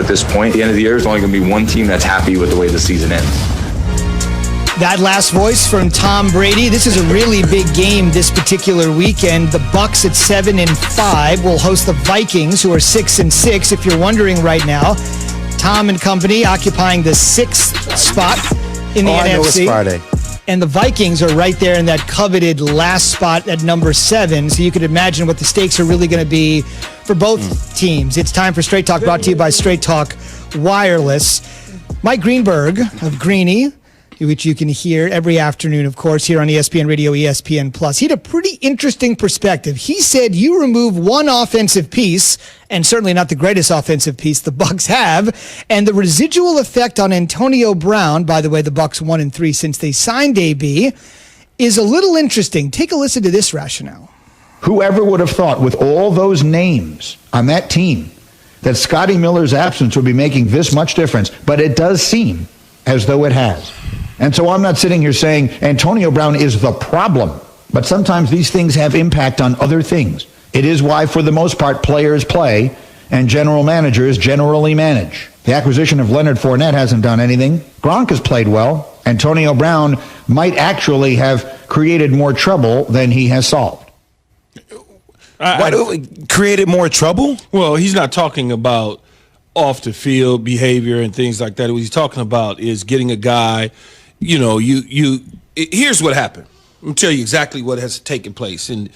At this point, at the end of the year, there's only going to be one team that's happy with the way the season ends. That last voice from Tom Brady. This is a really big game this particular weekend. The Bucs at 7-5 will host the Vikings, who are 6-6. If you're wondering right now, Tom and company occupying the 6th spot in the NFC. I know it's Friday. And the Vikings are right there in that coveted last spot at number 7. So you could imagine what the stakes are really going to be for both teams. It's time for Straight Talk, brought to you by Straight Talk Wireless. Mike Greenberg of Greeny, which you can hear every afternoon, of course, here on ESPN Radio, ESPN Plus. He had a pretty interesting perspective. He said you remove one offensive piece, and certainly not the greatest offensive piece the Bucs have, and the residual effect on Antonio Brown, by the way, the Bucs 1-3 since they signed AB, is a little interesting. Take a listen to this rationale. Whoever would have thought with all those names on that team that Scotty Miller's absence would be making this much difference, but it does seem as though it has. And so I'm not sitting here saying Antonio Brown is the problem, but sometimes these things have impact on other things. It is why, for the most part, players play and general managers generally manage. The acquisition of Leonard Fournette hasn't done anything. Gronk has played well. Antonio Brown might actually have created more trouble than he has solved. Created more trouble? Well, he's not talking about off the field behavior and things like that. What he's talking about is getting a guy. Here's what happened. I'll tell you exactly what has taken place. And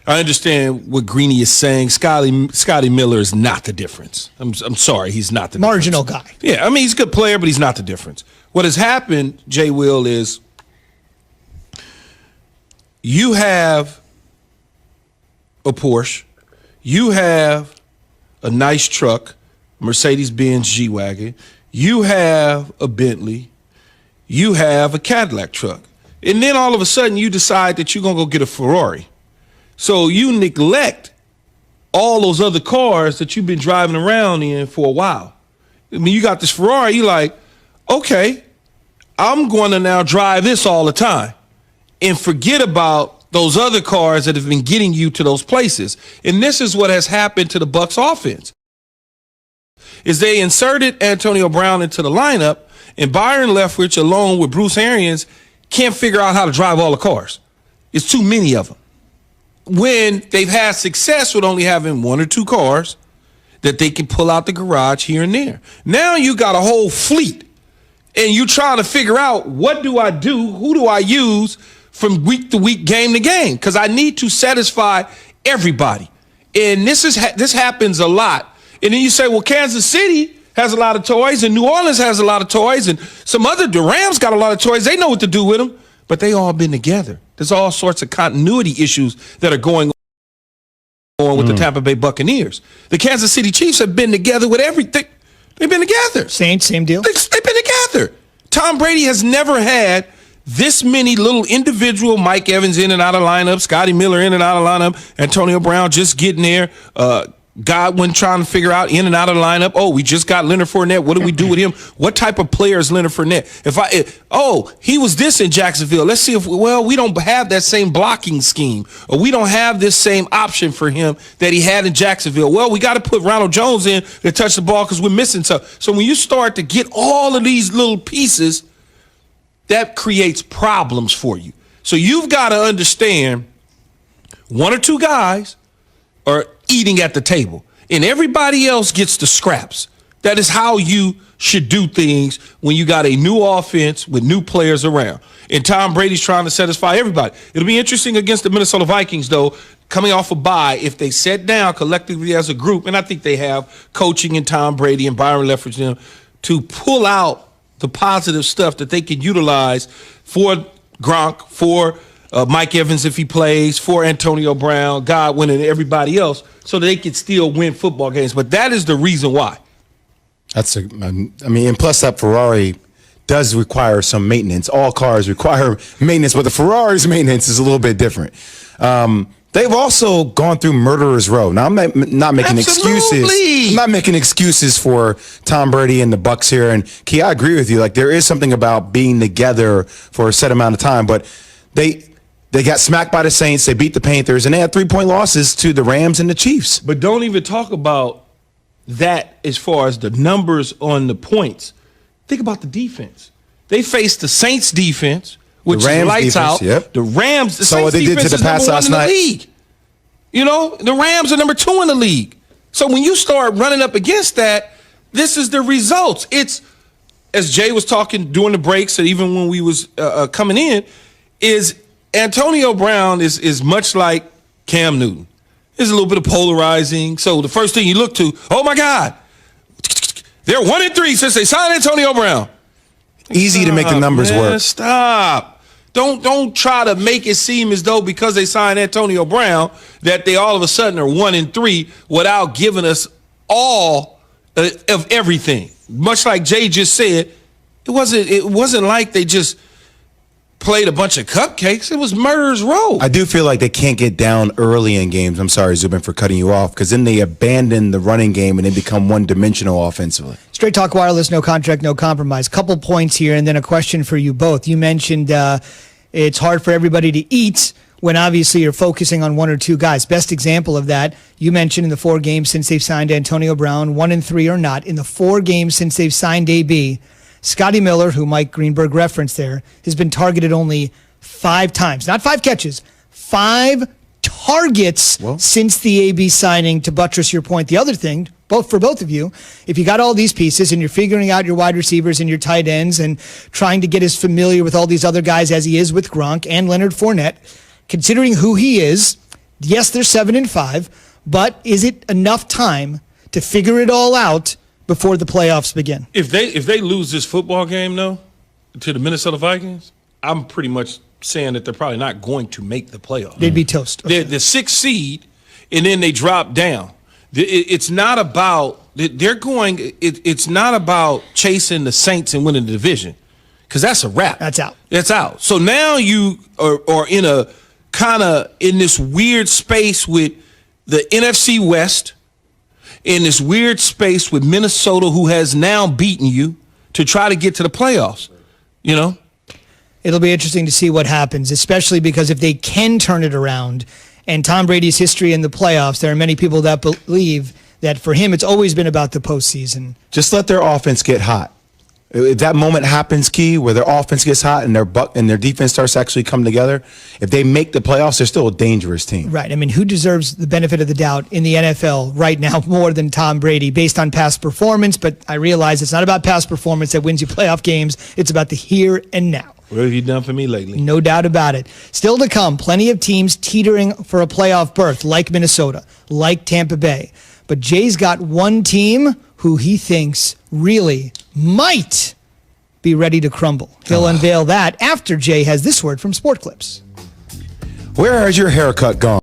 I understand what Greeny is saying. Scotty Miller is not the difference. I'm sorry, he's not the marginal difference. Guy. Yeah, I mean, he's a good player, but he's not the difference. What has happened, Jay Will, is you have a Porsche, you have a nice truck, Mercedes-Benz G-Wagon, you have a Bentley, you have a Cadillac truck. And then all of a sudden you decide that you're going to go get a Ferrari. So you neglect all those other cars that you've been driving around in for a while. I mean, you got this Ferrari, you're like, okay, I'm going to now drive this all the time and forget about those other cars that have been getting you to those places. And this is what has happened to the Bucs offense. Is they inserted Antonio Brown into the lineup, and Byron Leftwich, along with Bruce Arians, can't figure out how to drive all the cars. It's too many of them. When they've had success with only having one or two cars that they can pull out the garage here and there. Now you got a whole fleet, and you're trying to figure out, what do I do? Who do I use from week to week, game to game? Because I need to satisfy everybody. And this happens a lot. And then you say, well, Kansas City has a lot of toys, and New Orleans has a lot of toys, and the Rams got a lot of toys. They know what to do with them, but they all been together. There's all sorts of continuity issues that are going on with the Tampa Bay Buccaneers. The Kansas City Chiefs have been together with everything. They've been together. Saints, same deal. They've been together. Tom Brady has never had this many little individual Mike Evans in and out of lineup, Scotty Miller in and out of lineup, Antonio Brown just getting there, Godwin trying to figure out in and out of the lineup. Oh, we just got Leonard Fournette. What do we do with him? What type of player is Leonard Fournette? He was this in Jacksonville. Let's see if, we don't have that same blocking scheme, or we don't have this same option for him that he had in Jacksonville. Well, we got to put Ronald Jones in to touch the ball because we're missing stuff. So when you start to get all of these little pieces, that creates problems for you. So you've got to understand, one or two guys are eating at the table, and everybody else gets the scraps. That is how you should do things when you got a new offense with new players around. And Tom Brady's trying to satisfy everybody. It'll be interesting against the Minnesota Vikings, though, coming off a bye, if they sat down collectively as a group, and I think they have, coaching and Tom Brady and Byron Leftwich, to pull out the positive stuff that they can utilize for Gronk, for Mike Evans if he plays, for Antonio Brown, Godwin, and everybody else, so that they can still win football games. But that is the reason why. And plus that Ferrari does require some maintenance. All cars require maintenance, but the Ferrari's maintenance is a little bit different. They've also gone through murderer's row. Now, I'm not making excuses. I'm not making excuses for Tom Brady and the Bucs here. And Key, I agree with you. Like, there is something about being together for a set amount of time, but they got smacked by the Saints. They beat the Panthers, and they had 3-point losses to the Rams and the Chiefs. But don't even talk about that as far as the numbers on the points, think about the defense. They faced the Saints defense, which The Rams is lights defense, out. yep. The Rams, the So Saints what they did defense to the is pass number one last in the night? league. You know, the Rams are number 2 in the league. So when you start running up against that, this is the results. It's, as Jay was talking during the breaks, and even when we was coming in, is Antonio Brown is much like Cam Newton. There's a little bit of polarizing. So the first thing you look to, oh my God, they're 1-3 since they signed Antonio Brown. Easy to make the numbers work. Stop. Don't try to make it seem as though because they signed Antonio Brown that they all of a sudden are 1-3 without giving us all of everything. Much like Jay just said, it wasn't like they just played a bunch of cupcakes. It was murderer's row. I do feel like they can't get down early in games. I'm sorry, Zubin, for cutting you off, because then they abandon the running game and they become one-dimensional offensively. Straight Talk Wireless, no contract, no compromise. Couple points here, and then a question for you both. You mentioned it's hard for everybody to eat when obviously you're focusing on one or two guys. Best example of that, you mentioned in the 4 games since they've signed Antonio Brown, 1-3 or not, in the 4 games since they've signed AB, Scotty Miller, who Mike Greenberg referenced there, has been targeted only 5 times. Not 5 catches, 5 targets since the AB signing. To buttress your point, the other thing, for both of you, if you got all these pieces and you're figuring out your wide receivers and your tight ends and trying to get as familiar with all these other guys as he is with Gronk and Leonard Fournette, considering who he is, yes, they're 7-5, but is it enough time to figure it all out before the playoffs begin? If they lose this football game, though, to the Minnesota Vikings, I'm pretty much saying that they're probably not going to make the playoffs. They'd be toast. Okay. They're the 6th seed, and then they drop down. It's not about It's not about chasing the Saints and winning the division, because that's a wrap. That's out. That's out. So now you are in a kind of in this weird space with the NFC West, in this weird space with Minnesota, who has now beaten you to try to get to the playoffs. You know, it'll be interesting to see what happens, especially because if they can turn it around, and Tom Brady's history in the playoffs, there are many people that believe that for him, it's always been about the postseason. Just let their offense get hot. If that moment happens, Key, where their offense gets hot and their defense starts to actually come together, if they make the playoffs, they're still a dangerous team. Right. I mean, who deserves the benefit of the doubt in the NFL right now more than Tom Brady based on past performance? But I realize it's not about past performance that wins you playoff games. It's about the here and now. What have you done for me lately? No doubt about it. Still to come, plenty of teams teetering for a playoff berth, like Minnesota, like Tampa Bay. But Jay's got one team who he thinks really might be ready to crumble. He'll unveil that after Jay has this word from Sport Clips. Where has your haircut gone?